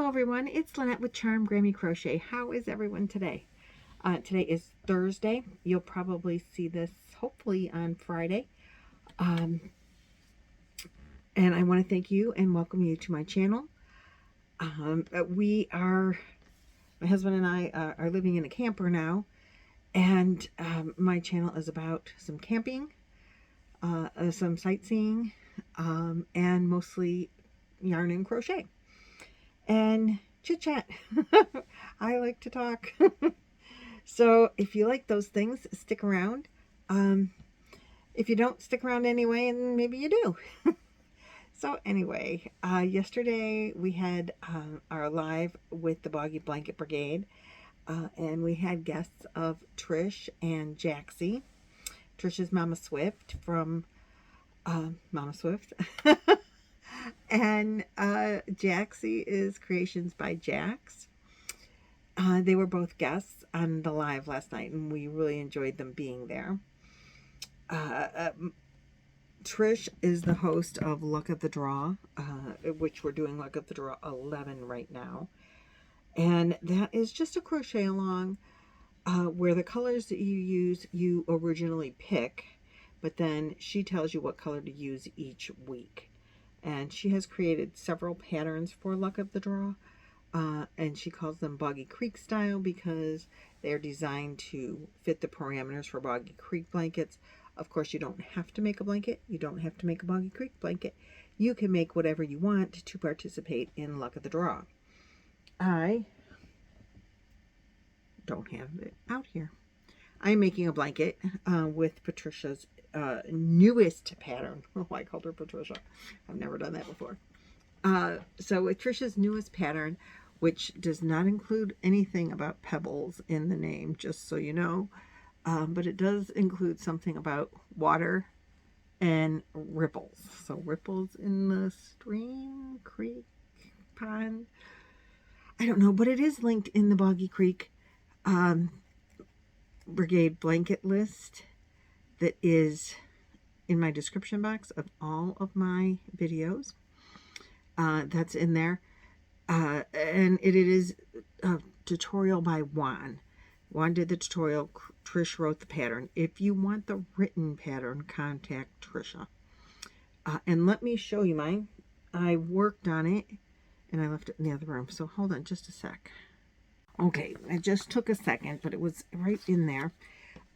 everyone, it's Lynette with Charm Grammy Crochet. How is everyone today? Today is Thursday. You'll probably see this hopefully on Friday. And I want to thank you and welcome you to my channel. My husband and I are living in a camper now, and my channel is about some camping, some sightseeing, and mostly yarn and crochet. And chit chat. I like to talk. So if you like those things, stick around. If you don't stick around anyway, and maybe you do. So anyway, yesterday we had our live with the Boggy Blanket Brigade, and we had guests of Trish and Jaxie. Trish is Mama Swift from Mama Swift. And Jaxie is Creations by Jax. They were both guests on the live last night, and we really enjoyed them being there. Trish is the host of Luck of the Draw, which we're doing Luck of the Draw 11 right now. And that is just a crochet along where the colors that you use, you originally pick, but then she tells you what color to use each week. And she has created several patterns for Luck of the Draw, and she calls them Boggy Creek style because they're designed to fit the parameters for Boggy Creek blankets. Of course, you don't have to make a blanket. You don't have to make a Boggy Creek blanket. You can make whatever you want to participate in Luck of the Draw. I don't have it out here. I'm making a blanket with Patricia's newest pattern. Oh, I called her Patricia. I've never done that before. So with Trisha's newest pattern, which does not include anything about pebbles in the name, just so you know, but it does include something about water and ripples. So ripples in the stream, creek, pond. I don't know, but it is linked in the Boggy Creek Brigade blanket list that is in my description box of all of my videos. That's in there. And it is a tutorial by Juan. Juan did the tutorial. Trish wrote the pattern. If you want the written pattern, contact Trisha. And let me show you mine. I worked on it and I left it in the other room. So hold on just a sec. Okay, I just took a second, but it was right in there.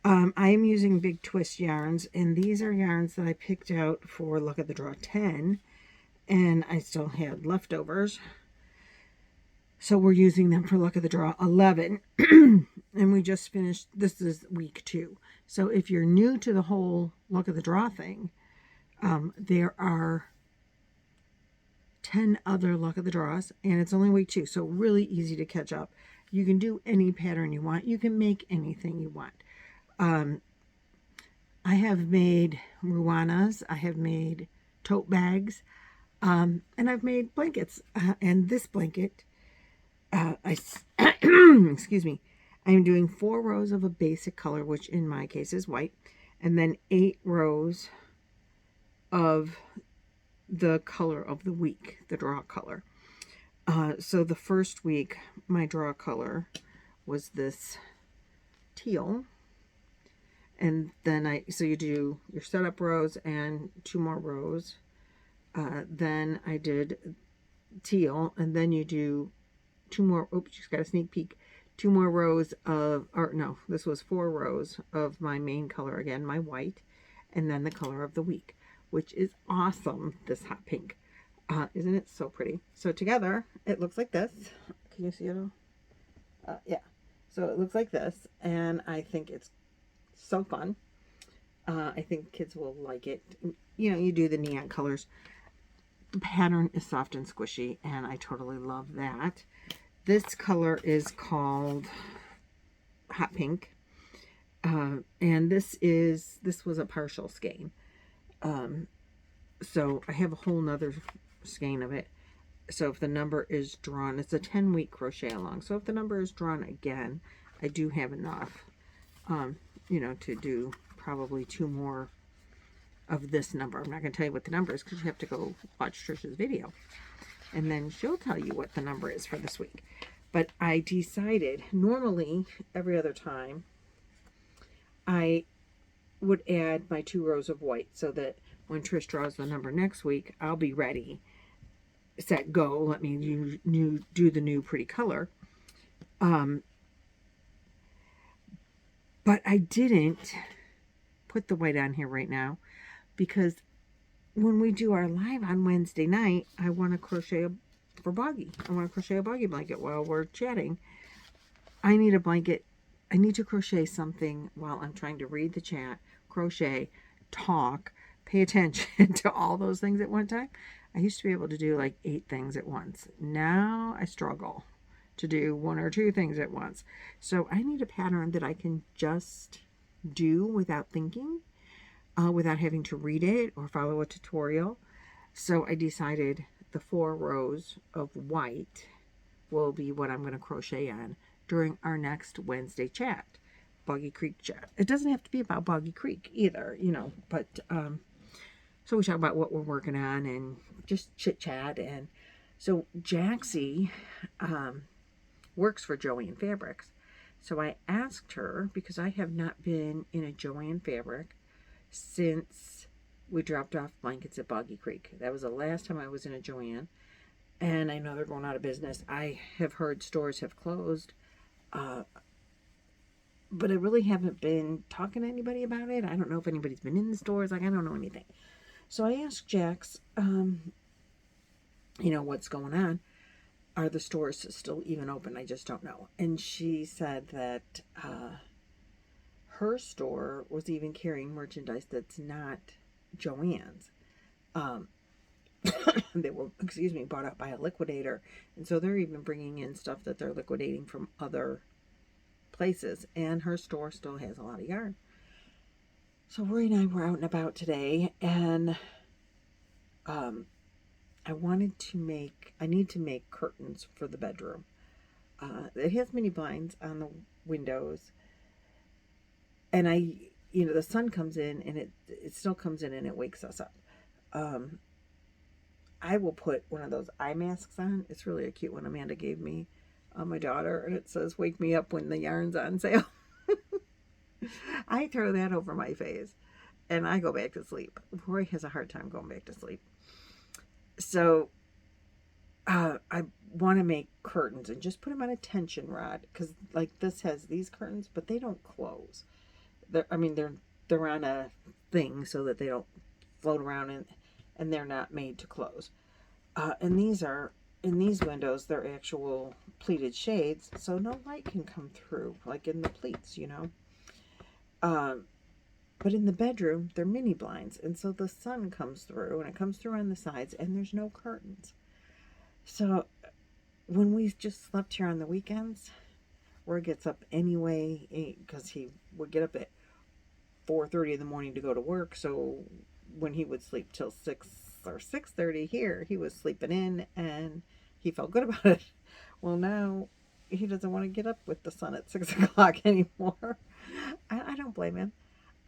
I am using Big Twist yarns, and these are yarns that I picked out for Luck of the Draw 10, and I still had leftovers. So we're using them for Luck of the Draw 11, and we just finished, this is week 2. So if you're new to the whole Luck of the Draw thing, there are 10 other Luck of the Draws, and it's only week 2, so really easy to catch up. You can do any pattern you want. You can make anything you want. I have made ruanas, I have made tote bags, and I've made blankets. And this blanket, excuse me, I'm doing 4 rows of a basic color, which in my case is white, and then 8 rows of the color of the week, the draw color. So the first week, my draw color was this teal. And then so you do your setup rows and 2 more rows. Then I did teal, and then you do 2 more, oops, just got a sneak peek, 2 more rows of, or no, this was 4 rows of my main color again, my white, and then the color of the week, which is awesome, this hot pink. Isn't it so pretty? So together, it looks like this. Can you see it all? Yeah. So it looks like this, and I think it's so fun. I think kids will like it. You know, you do the neon colors. The pattern is soft and squishy, and I totally love that. This color is called Hot Pink. And this was a partial skein. So I have a whole nother skein of it. So if the number is drawn, it's a 10-week crochet along. So if the number is drawn again, I do have enough, you know, to do probably 2 more of this number. I'm not going to tell you what the number is because you have to go watch Trisha's video. and then she'll tell you what the number is for this week. But I decided, normally every other time, I would add my 2 rows of white so that when Trish draws the number next week, I'll be ready. Set, go. Let me do the new pretty color. But I didn't put the white on here right now because when we do our live on Wednesday night, I want to crochet for Boggy. I want to crochet a Boggy blanket while we're chatting. I need a blanket. I need to crochet something while I'm trying to read the chat, crochet, talk, pay attention to all those things at one time. I used to be able to do like 8 things at once. Now I struggle to do 1 or 2 things at once. So I need a pattern that I can just do without thinking, without having to read it or follow a tutorial. So I decided the 4 rows of white will be what I'm going to crochet on during our next Wednesday chat, Boggy Creek chat. It doesn't have to be about Boggy Creek either, you know, but so we talk about what we're working on and just chit chat. And so Jaxie works for Joanne Fabrics. So I asked her, because I have not been in a Joanne Fabric since we dropped off blankets at Boggy Creek. That was the last time I was in a Joanne. And I know they're going out of business. I have heard stores have closed. But I really haven't been talking to anybody about it. I don't know if anybody's been in the stores. Like, I don't know anything. So I asked Jax, you know, what's going on. Are the stores still even open? I just don't know. And she said that her store was even carrying merchandise that's not Joann's. They were, bought out by a liquidator. And so they're even bringing in stuff that they're liquidating from other places. And her store still has a lot of yarn. So Rory and I were out and about today, and I need to make curtains for the bedroom. It has mini blinds on the windows, and the sun comes in, and it still comes in, and it wakes us up. I will put one of those eye masks on. It's really a cute one Amanda gave me, my daughter, and it says, "Wake me up when the yarn's on sale." I throw that over my face, and I go back to sleep. Roy has a hard time going back to sleep. So I want to make curtains and just put them on a tension rod, because like this has these curtains, but they don't close. They're on a thing so that they don't float around, and they're not made to close. And these are, in these windows, they're actual pleated shades, so no light can come through, like in the pleats, you know. But in the bedroom, they're mini blinds, and so the sun comes through, and it comes through on the sides, and there's no curtains. So when we just slept here on the weekends, Roy gets up anyway, because he would get up at 4:30 in the morning to go to work. So when he would sleep till 6 or 6:30 here, he was sleeping in, and he felt good about it. Well, now he doesn't want to get up with the sun at 6 o'clock anymore. I don't blame him.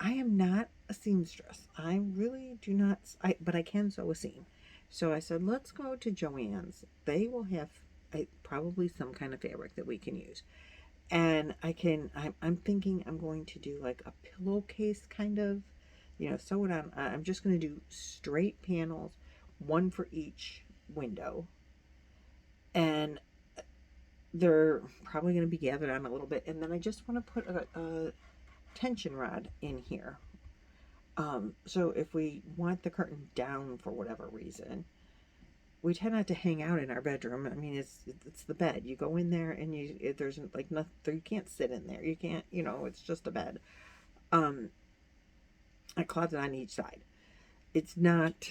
I am not a seamstress. I really do not, but I can sew a seam. So I said, let's go to Joann's. They will have probably some kind of fabric that we can use. And I'm thinking I'm going to do like a pillowcase kind of, sew it on. I'm just going to do straight panels, one for each window. And they're probably going to be gathered on a little bit. And then I just want to put a tension rod in here. So if we want the curtain down for whatever reason, we tend not to hang out in our bedroom. I mean, it's the bed. You go in there and there's like nothing. You can't sit in there. You can't. It's just a bed. A closet on each side. It's not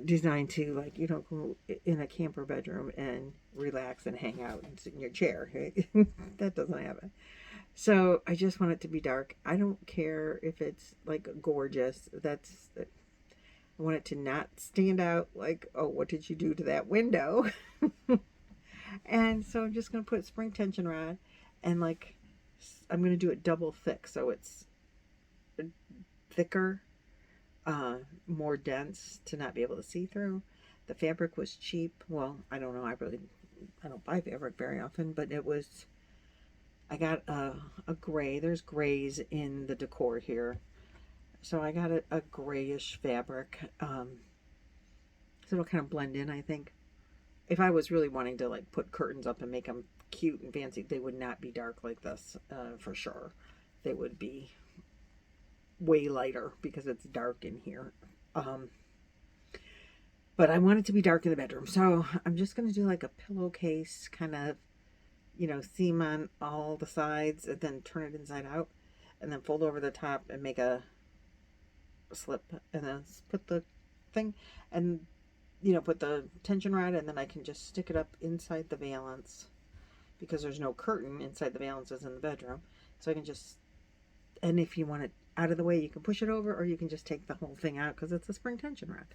designed to go in a camper bedroom and relax and hang out and sit in your chair. That doesn't happen. So I just want it to be dark. I don't care if it's like gorgeous. I want it to not stand out like, oh, what did you do to that window? And so I'm just going to put spring tension rod, and I'm going to do it double thick, so it's thicker, more dense to not be able to see through. The fabric was cheap. Well, I don't know. I don't buy fabric very often, but it was, I got a gray. There's grays in the decor here. So I got a grayish fabric. So it'll kind of blend in, I think. If I was really wanting to like put curtains up and make them cute and fancy, they would not be dark like this, for sure. They would be way lighter because it's dark in here. But I want it to be dark in the bedroom. So I'm just going to do like a pillowcase kind of, you know, seam on all the sides and then turn it inside out and then fold over the top and make a slip and then put the thing and, you know, put the tension rod, and then I can just stick it up inside the valance because there's no curtain inside the valances in the bedroom. So I can just, and if you want it out of the way, you can push it over, or you can just take the whole thing out because it's a spring tension rod.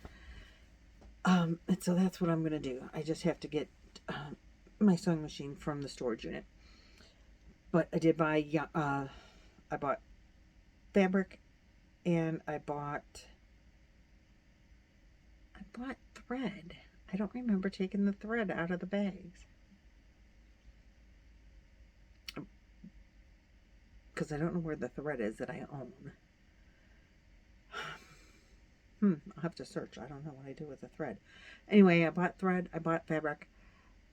And so that's what I'm going to do. I just have to get my sewing machine from the storage unit. But I did buy, I bought fabric, and I bought thread. I don't remember taking the thread out of the bags. Because I don't know where the thread is that I own. I'll have to search. I don't know what I do with the thread. Anyway, I bought thread, I bought fabric,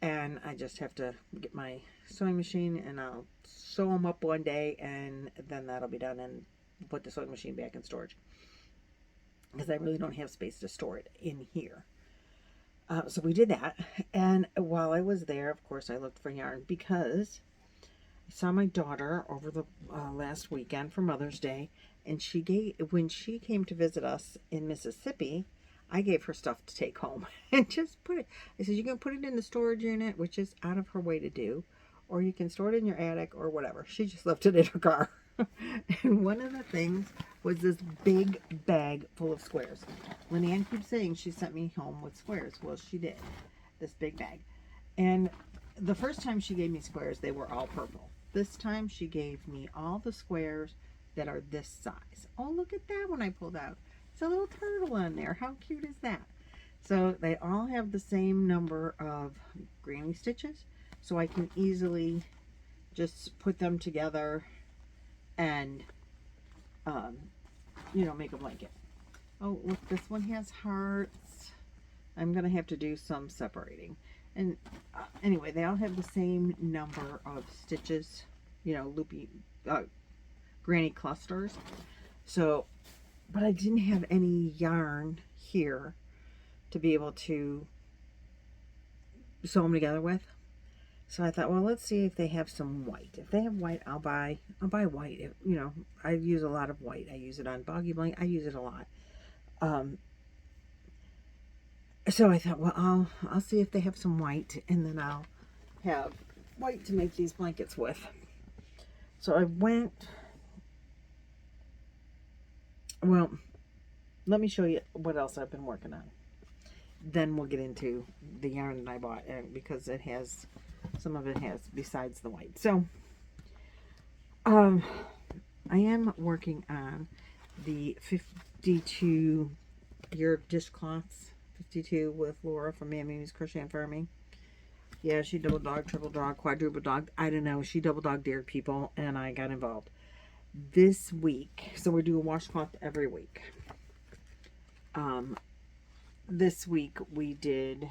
and I just have to get my sewing machine, and I'll sew them up one day, and then that'll be done, and put the sewing machine back in storage. Because I really don't have space to store it in here. So we did that, and while I was there, of course, I looked for yarn because I saw my daughter over the last weekend for Mother's Day, and when she came to visit us in Mississippi, I gave her stuff to take home and just put it. I said, you can put it in the storage unit, which is out of her way to do, or you can store it in your attic or whatever. She just left it in her car. And one of the things was this big bag full of squares. Lynanne keeps saying she sent me home with squares. Well, she did. This big bag. And the first time she gave me squares, they were all purple. This time she gave me all the squares that are this size. Oh, look at that one I pulled out. It's a little turtle on there. How cute is that? So they all have the same number of granny stitches, so I can easily just put them together and, you know, make a blanket. Oh, look, this one has hearts. I'm going to have to do some separating. And anyway, they all have the same number of stitches, you know, loopy, granny clusters. So, but I didn't have any yarn here to be able to sew them together with. So I thought, well, let's see if they have some white. If they have white, I'll buy white. You know, I use a lot of white. I use it on Boggy Blanket. I use it a lot. So I thought, well, I'll see if they have some white, and then I'll have white to make these blankets with. So I went, well, let me show you what else I've been working on. Then we'll get into the yarn that I bought, because it has, some of it has besides the white. So, I am working on the 52 year dishcloths. 52 with Laura from Mammy's Crochet and Farming. Yeah, she double dog, triple dog, quadruple dog. I don't know. She double dog dared people, and I got involved. This week, so we do a washcloth every week. This week we did, it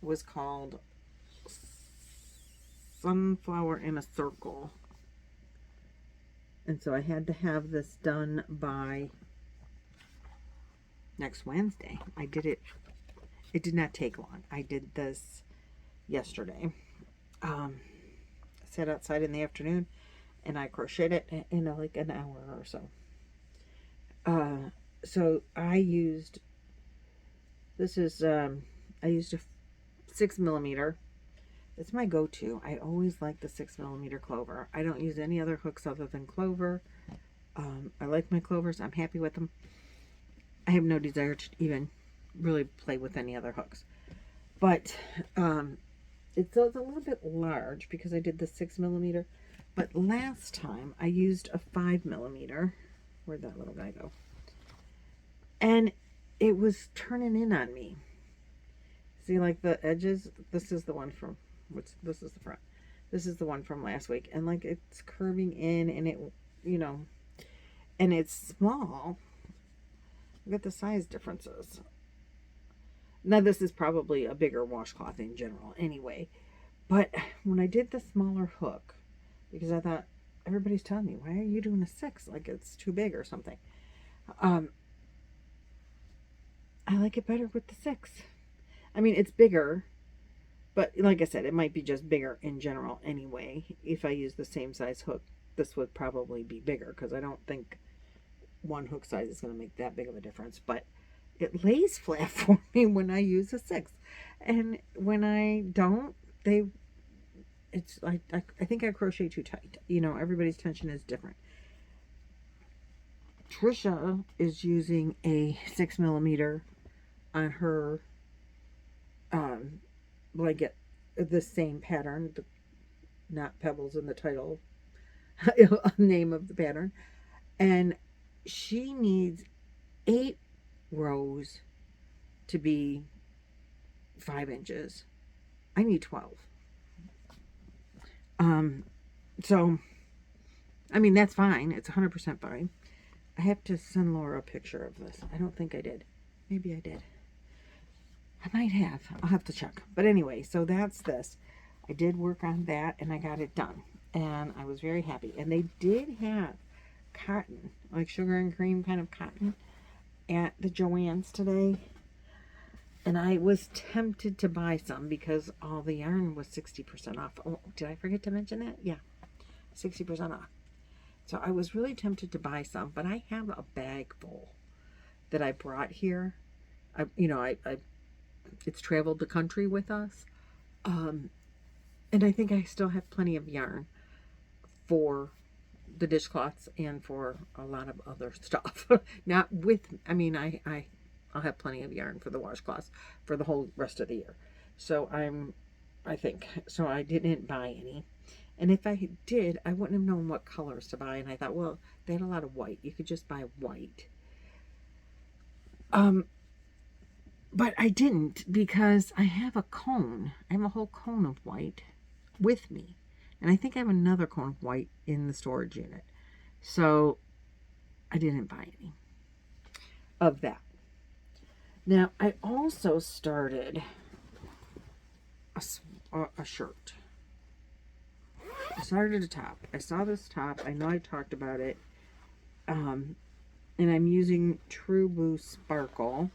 was called Sunflower in a Circle. And so I had to have this done by next Wednesday. I did it. It did not take long. I did this yesterday. I sat outside in the afternoon and I crocheted it in like an hour or so. So I used, this is, I used a 6mm. It's my go-to. I always like the 6mm clover. I don't use any other hooks other than clover. I like my clovers. I'm happy with them. I have no desire to even really play with any other hooks. But it's a little bit large because I did the 6mm. But last time I used a 5mm. Where'd that little guy go? And it was turning in on me. See, like the edges, this is the one from, this is the front. This is the one from last week. And like it's curving in and it, you know, and it's small. Look at the size differences. Now this is probably a bigger washcloth in general anyway. But when I did the smaller hook, because I thought, everybody's telling me, why are you doing a 6? Like it's too big or something. I like it better with the 6. I mean, it's bigger, but like I said, it might be just bigger in general anyway. If I use the same size hook, this would probably be bigger because I don't think one hook size is going to make that big of a difference. But it lays flat for me when I use a 6. And when I don't, it's like, I think I crochet too tight. You know, everybody's tension is different. Trisha is using a 6mm on her blanket, the same pattern, not pebbles in the title, name of the pattern, and she needs 8 rows to be 5 inches. I need 12. So I mean, that's fine. It's 100% fine. I have to send Laura a picture of this. I don't think I did. Maybe I did. I might have. I'll have to check. But anyway, so that's this. I did work on that and I got it done. And I was very happy. And they did have cotton, like sugar and cream kind of cotton at the Joann's today. And I was tempted to buy some because all the yarn was 60% off. Oh, did I forget to mention that? Yeah, 60% off. So I was really tempted to buy some, but I have a bag full that I brought here. It's traveled the country with us. And I think I still have plenty of yarn for the dishcloths and for a lot of other stuff. Not with, I mean, I'll have plenty of yarn for the washcloths for the whole rest of the year. So I think, so I didn't buy any. And if I did, I wouldn't have known what colors to buy. And I thought, well, they had a lot of white. You could just buy white. But I didn't because I have a cone. I have a whole cone of white with me. And I think I have another cone of white in the storage unit. So I didn't buy any of that. Now, I also started a shirt. I started a top. I saw this top. I know I talked about it. And I'm using True Blue Sparkle.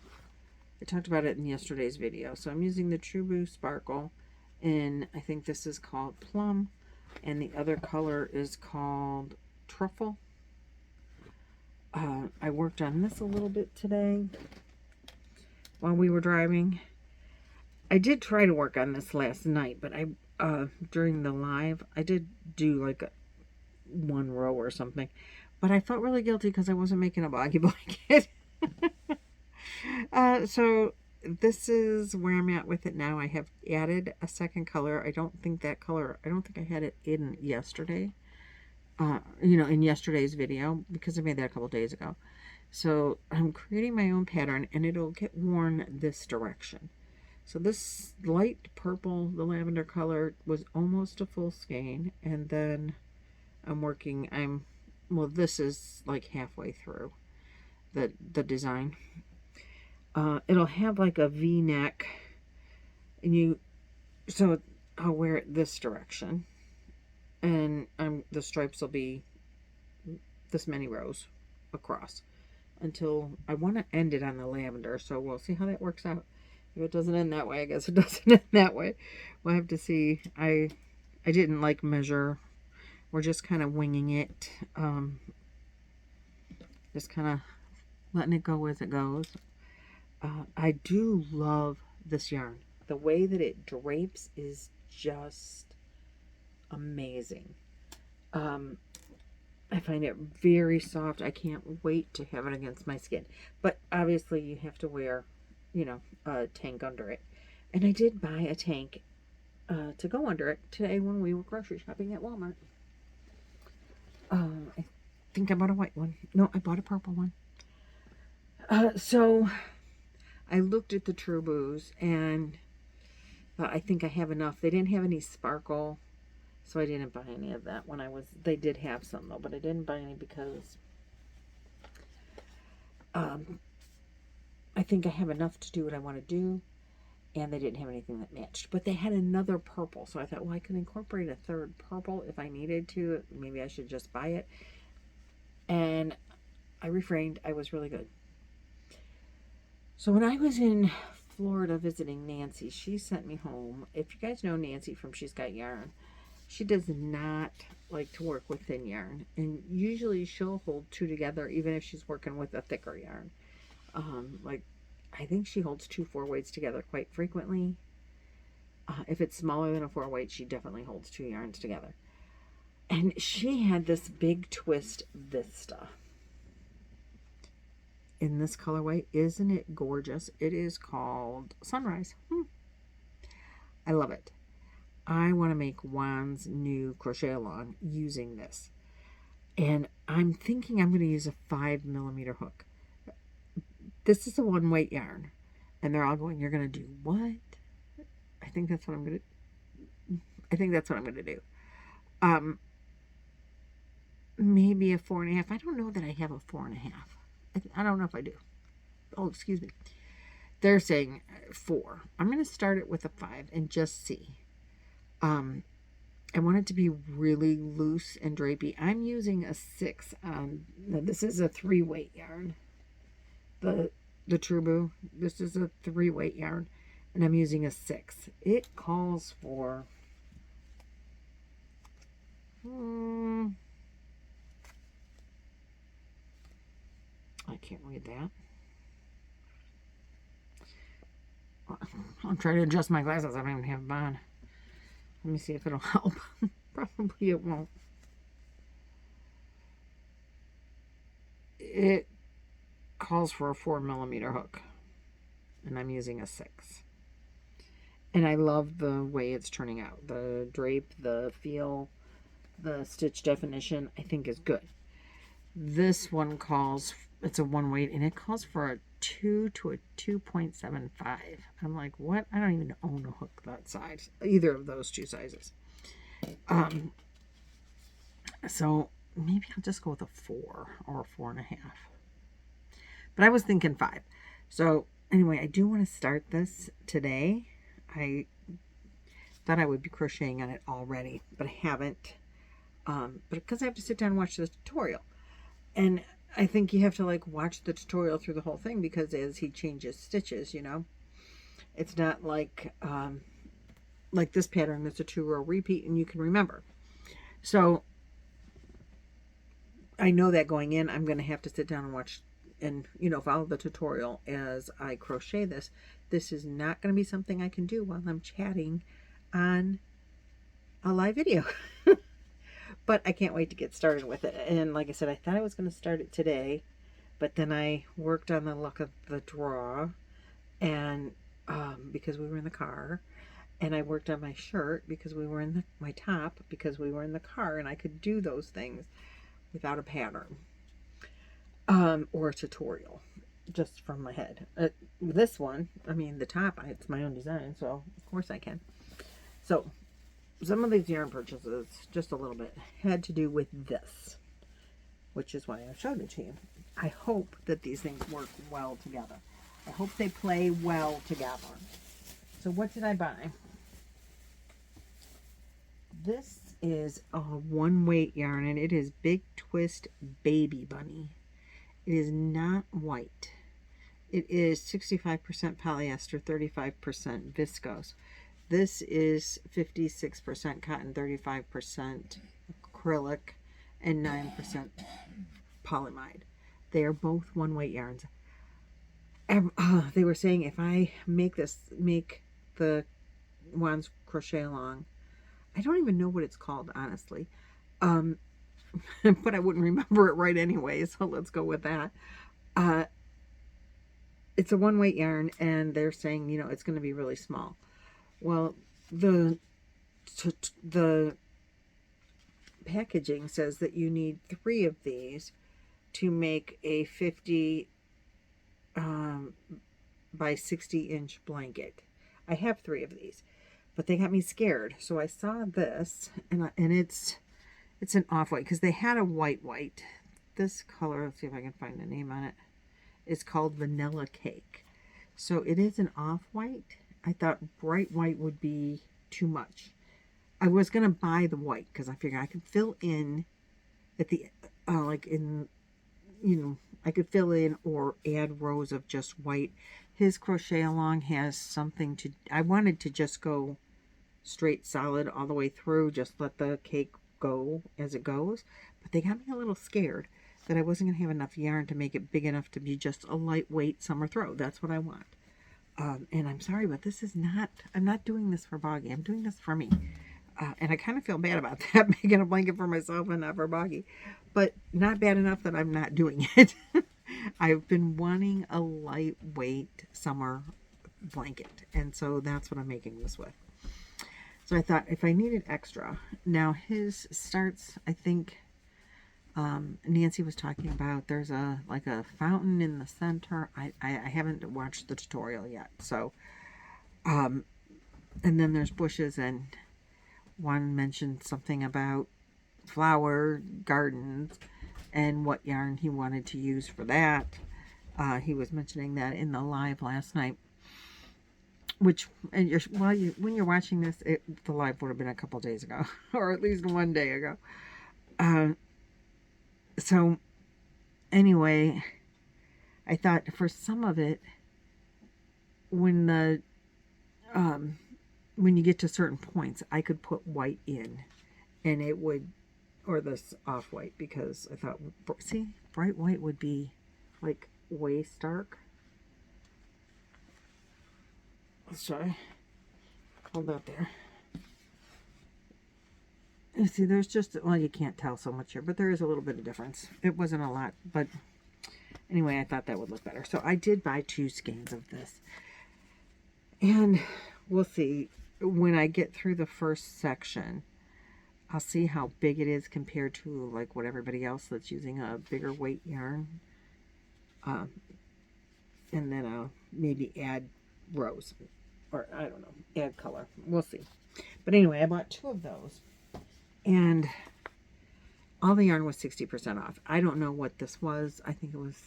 I talked about it in yesterday's video. So I'm using the True Blue Sparkle. And I think this is called Plum. And the other color is called Truffle. I worked on this a little bit today while we were driving. I did try to work on this last night, but during the live, I did do like one row or something. But I felt really guilty because I wasn't making a Boggy Blanket. So this is where I'm at with it now. I have added a second color. I don't think I had it in yesterday. In yesterday's video, because I made that a couple days ago. So I'm creating my own pattern and it'll get worn this direction. So this light purple, the lavender color, was almost a full skein. And then this is like halfway through the design. It'll have like a V-neck, so I'll wear it this direction. And the stripes will be this many rows across until I want to end it on the lavender. So we'll see how that works out. If it doesn't end that way, I guess it doesn't end that way. We'll have to see. I didn't like measure. We're just kind of winging it. Just kind of letting it go as it goes. I do love this yarn. The way that it drapes is just amazing. I find it very soft. I can't wait to have it against my skin. But obviously you have to wear, a tank under it. And I did buy a tank to go under it today when we were grocery shopping at Walmart. I think I bought a white one. No, I bought a purple one. So I looked at the True Blues and I think I have enough. They didn't have any sparkle, so I didn't buy any of that when I was, they did have some though, but I didn't buy any because I think I have enough to do what I want to do, and they didn't have anything that matched. But they had another purple, so I thought, well, I could incorporate a third purple if I needed to. Maybe I should just buy it. And I refrained. I was really good. So when I was in Florida visiting Nancy, she sent me home. If you guys know Nancy from She's Got Yarn, she does not like to work with thin yarn. And usually she'll hold two together even if she's working with a thicker yarn. Like, I think she holds 2 4-weights together quite frequently. If it's smaller than a 4-weight, she definitely holds 2 yarns together. And she had this big twist Vista in this colorway. Isn't it gorgeous? It is called Sunrise. I love it. I want to make Juan's new crochet along using this. And I'm thinking I'm going to use a 5mm hook. This is a 1-weight yarn. And they're all going, you're going to do what? I think that's what I'm going to do. Maybe a 4.5. I don't know that I have a 4.5. I don't know if I do. Oh, excuse me. They're saying 4. I'm going to start it with a 5 and just see. I want it to be really loose and drapey. I'm using a 6 on, this is a 3-weight yarn. The True Blue. This is a 3-weight yarn, and I'm using a 6. It calls for I can't read that. I'm trying to adjust my glasses. I don't even have them on. Let me see if it'll help. Probably it won't. It calls for a 4mm hook, and I'm using a 6. And I love the way it's turning out. The drape, the feel, the stitch definition, I think is good. This one calls, it's a 1-weight, and it calls for a 2 to a 2.75. I'm like, what? I don't even own a hook that size, either of those 2 sizes. So maybe I'll just go with a 4 or a 4.5. But I was thinking 5. So anyway, I do want to start this today. I thought I would be crocheting on it already, but I haven't. But because I have to sit down and watch the tutorial. And I think you have to like watch the tutorial through the whole thing, because as he changes stitches, you know, it's not like this pattern. It's a 2-row repeat and you can remember. So I know that going in, I'm going to have to sit down and watch and, you know, follow the tutorial as I crochet this. This is not going to be something I can do while I'm chatting on a live video. But I can't wait to get started with it. And like I said, I thought I was going to start it today, but then I worked on the luck of the draw, and because we were in the car, and I worked on my shirt because we were in my top because we were in the car, and I could do those things without a pattern or a tutorial, just from my head. This one, I mean, the top, it's my own design, so of course I can. So some of these yarn purchases, just a little bit, had to do with this, which is why I showed it to you. I hope that these things work well together. I hope they play well together. So what did I buy? This is a 1-weight yarn, and it is Big Twist Baby Bunny. It is not white. It is 65% polyester, 35% viscose. This is 56% cotton, 35% acrylic, and 9% polyamide. They are both 1-weight yarns. They were saying if I make the Juan's crochet along, I don't even know what it's called, honestly. But I wouldn't remember it right anyway, so let's go with that. It's a 1-weight yarn, and they're saying, you know, it's going to be really small. Well, the packaging says that you need 3 of these to make a 50 by 60-inch blanket. I have 3 of these, but they got me scared. So I saw this, and it's an off-white, because they had a white. This color, let's see if I can find the name on it, is called Vanilla Cake. So it is an off-white. I thought bright white would be too much. I was going to buy the white because I figured I could fill in at the, like in, you know, I could fill in or add rows of just white. His crochet along has something to, I wanted to just go straight solid all the way through, just let the cake go as it goes. But they got me a little scared that I wasn't going to have enough yarn to make it big enough to be just a lightweight summer throw. That's what I want. And I'm sorry, but this is not, I'm not doing this for Boggy. I'm doing this for me. And I kind of feel bad about that, making a blanket for myself and not for Boggy. But not bad enough that I'm not doing it. I've been wanting a lightweight summer blanket. And so that's what I'm making this with. So I thought if I needed extra. Now his starts, I think, Nancy was talking about, there's a like a fountain in the center. I haven't watched the tutorial yet. So, and then there's bushes, and one mentioned something about flower gardens and what yarn he wanted to use for that. He was mentioning that in the live last night, which, and when you're watching this, the live would have been a couple days ago, or at least one day ago. So anyway, I thought for some of it, when you get to certain points, I could put white in, and it would, or this off-white, because I thought, see, bright white would be like way stark. Let's try. Hold that there. You see, there's just, well, you can't tell so much here, but there is a little bit of difference. It wasn't a lot, but anyway, I thought that would look better. So I did buy 2 skeins of this. And we'll see, when I get through the first section, I'll see how big it is compared to like what everybody else that's using a bigger weight yarn. And then I'll maybe add rows, or I don't know, add color. We'll see. But anyway, I bought 2 of those. And all the yarn was 60% off. I don't know what this was. I think it was,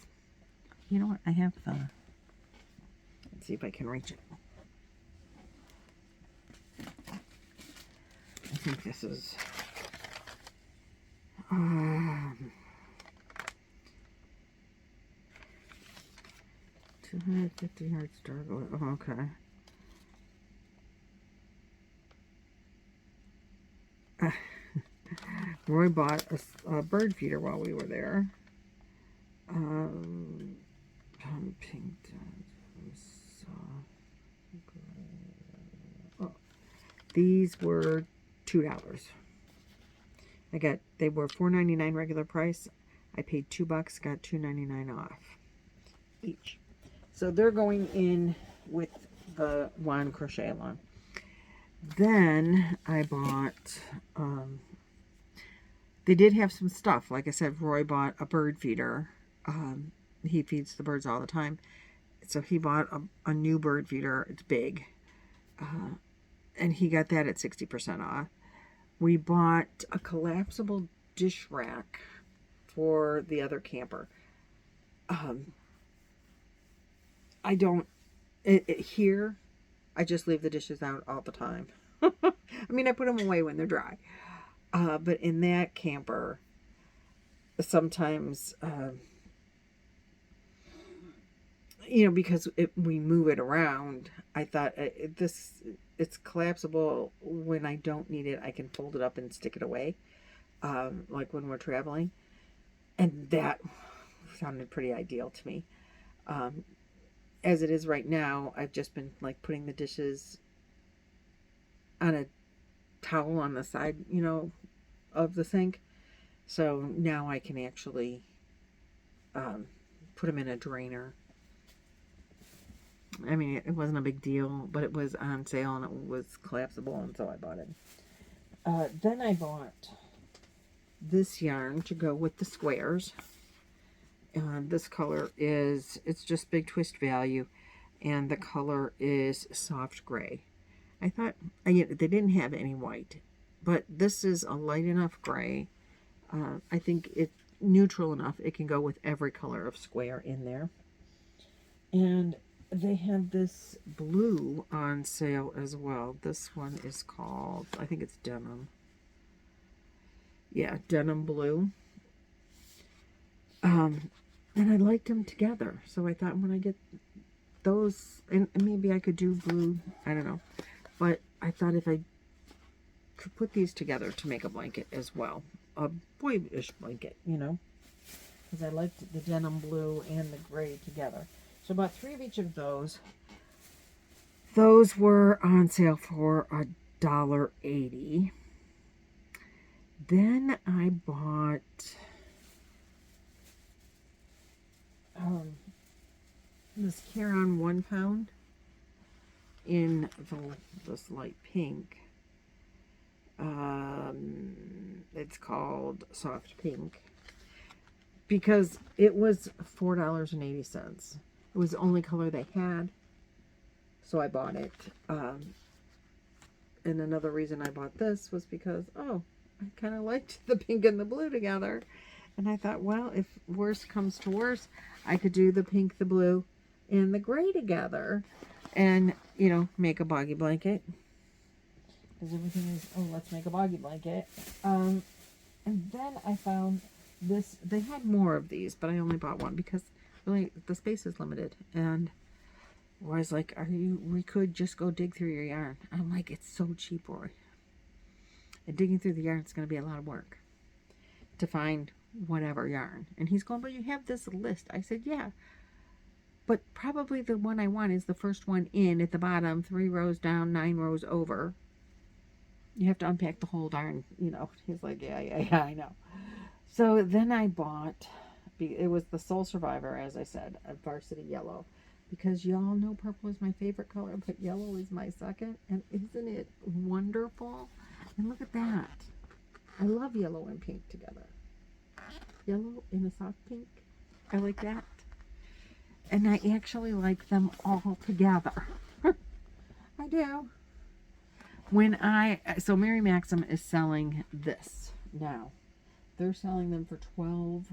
you know what? I have the, let's see if I can reach it. I think this is, 250 yards dark. Oh, okay. Roy bought a bird feeder while we were there. Oh, these were $2. They were $4.99 regular price. I paid $2, got $2.99 off each. So they're going in with the Juan crochet along. Then I bought, they did have some stuff. Like I said, Roy bought a bird feeder. He feeds the birds all the time. So he bought a new bird feeder. It's big. And he got that at 60% off. We bought a collapsible dish rack for the other camper. Here, I just leave the dishes out all the time. I mean, I put them away when they're dry. But in that camper, sometimes, because we move it around, I thought it's collapsible. When I don't need it, I can fold it up and stick it away, like when we're traveling. And that sounded pretty ideal to me. As it is right now, I've just been like putting the dishes on a towel on the side, of the sink. So now I can actually put them in a drainer. I mean, it wasn't a big deal, but it was on sale and it was collapsible, and so I bought it. Then I bought this yarn to go with the squares. This color it's just Big Twist Value. and the color is soft gray. I thought, they didn't have any white, but this is a light enough gray. I think it's neutral enough. It can go with every color of square in there. And they had this blue on sale as well. This one is called, I think it's denim. Yeah, denim blue. And I liked them together. So I thought when I get those, and maybe I could do blue, I don't know. But I thought if I could put these together to make a blanket as well. A boyish blanket, you know. Because I liked the denim blue and the gray together. So about 3 of each of those. Those were on sale for $1.80. Then I bought this Caron 1 pound in this light pink. It's called soft pink because it was $4.80. It was the only color they had, so I bought it. And another reason I bought this was because, I kind of liked the pink and the blue together. And I thought, well, if worse comes to worse, I could do the pink, the blue, and the gray together and, make a boggy blanket. Because everything is, let's make a boggy blanket. And then I found this. They had more of these, but I only bought one because really the space is limited. And I was like, we could just go dig through your yarn. I'm like, it's so cheap, Roy. And digging through the yarn is going to be a lot of work to find whatever yarn. And he's going, but you have this list. I said, yeah. But probably the one I want is the first one in at the bottom, 3 rows down, 9 rows over. You have to unpack the whole darn, He's like, yeah, I know. So then I bought, it was the Soul Survivor, as I said, a varsity yellow. Because y'all know purple is my favorite color, but yellow is my second. And isn't it wonderful? And look at that. I love yellow and pink together. Yellow in a soft pink. I like that. And I actually like them all together. I do. So Mary Maxim is selling this now. They're selling them for $12,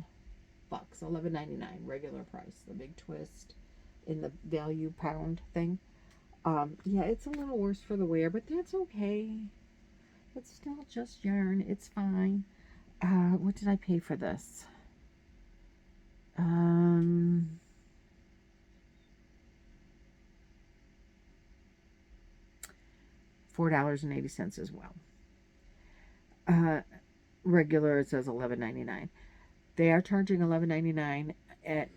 $11.99 regular price. The big twist in the value pound thing. Yeah, it's a little worse for the wear, but that's okay. It's still just yarn. It's fine. What did I pay for this? $4.80 as well. Regular, it says $11.99. They are charging $11.99 at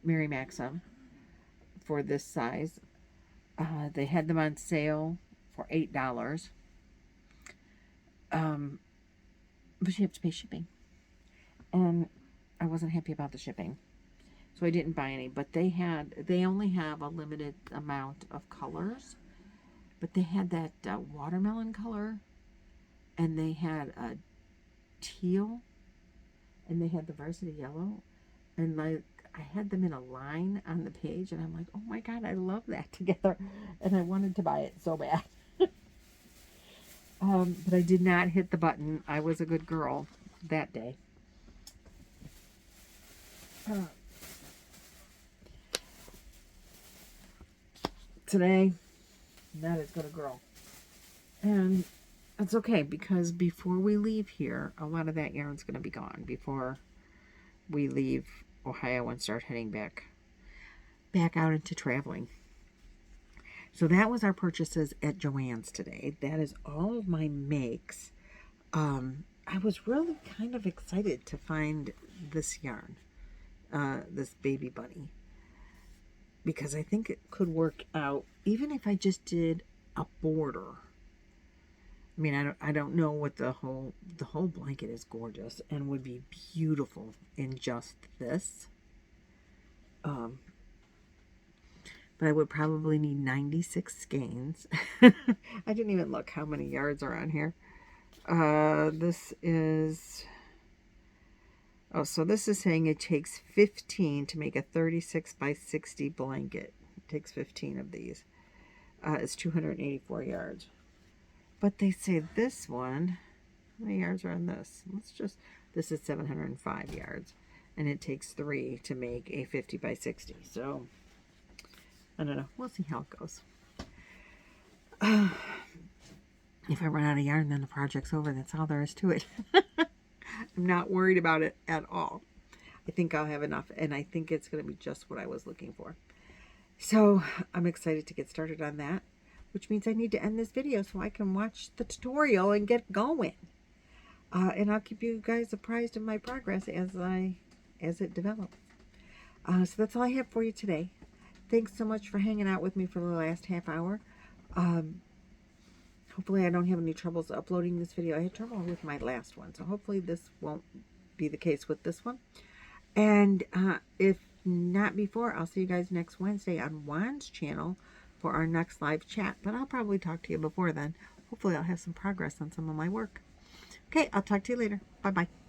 Mary Maxim for this size. They had them on sale for $8. But you have to pay shipping. And I wasn't happy about the shipping. So I didn't buy any. But they only have a limited amount of colors. But they had that watermelon color. And they had a teal. And they had the varsity yellow. And I had them in a line on the page. And I'm like, oh my God, I love that together. And I wanted to buy it so bad. But I did not hit the button. I was a good girl that day. Today, not as good a girl. And it's okay because before we leave here, a lot of that yarn's going to be gone before we leave Ohio and start heading back out into traveling. So that was our purchases at Joann's today. That is all of my makes. I was really kind of excited to find this yarn, this baby bunny, because I think it could work out even if I just did a border. I mean, I don't know what the whole blanket is gorgeous and would be beautiful in just this. But I would probably need 96 skeins. I didn't even look how many yards are on here. This is... Oh, so this is saying it takes 15 to make a 36 by 60 blanket. takes 15 of these. It's 284 yards. But they say this one, how many yards are on this? This is 705 yards. And it takes 3 to make a 50 by 60. So, I don't know. We'll see how it goes. If I run out of yarn, then the project's over. That's all there is to it. I'm not worried about it at all. I think I'll have enough, and I think it's going to be just what I was looking for. So I'm excited to get started on that, which means I need to end this video so I can watch the tutorial and get going. And I'll keep you guys apprised of my progress as it develops. So that's all I have for you today. Thanks so much for hanging out with me for the last half hour. Hopefully I don't have any troubles uploading this video. I had trouble with my last one, so hopefully this won't be the case with this one. And if not before, I'll see you guys next Wednesday on Juan's channel for our next live chat. But I'll probably talk to you before then. Hopefully I'll have some progress on some of my work. Okay, I'll talk to you later. Bye-bye.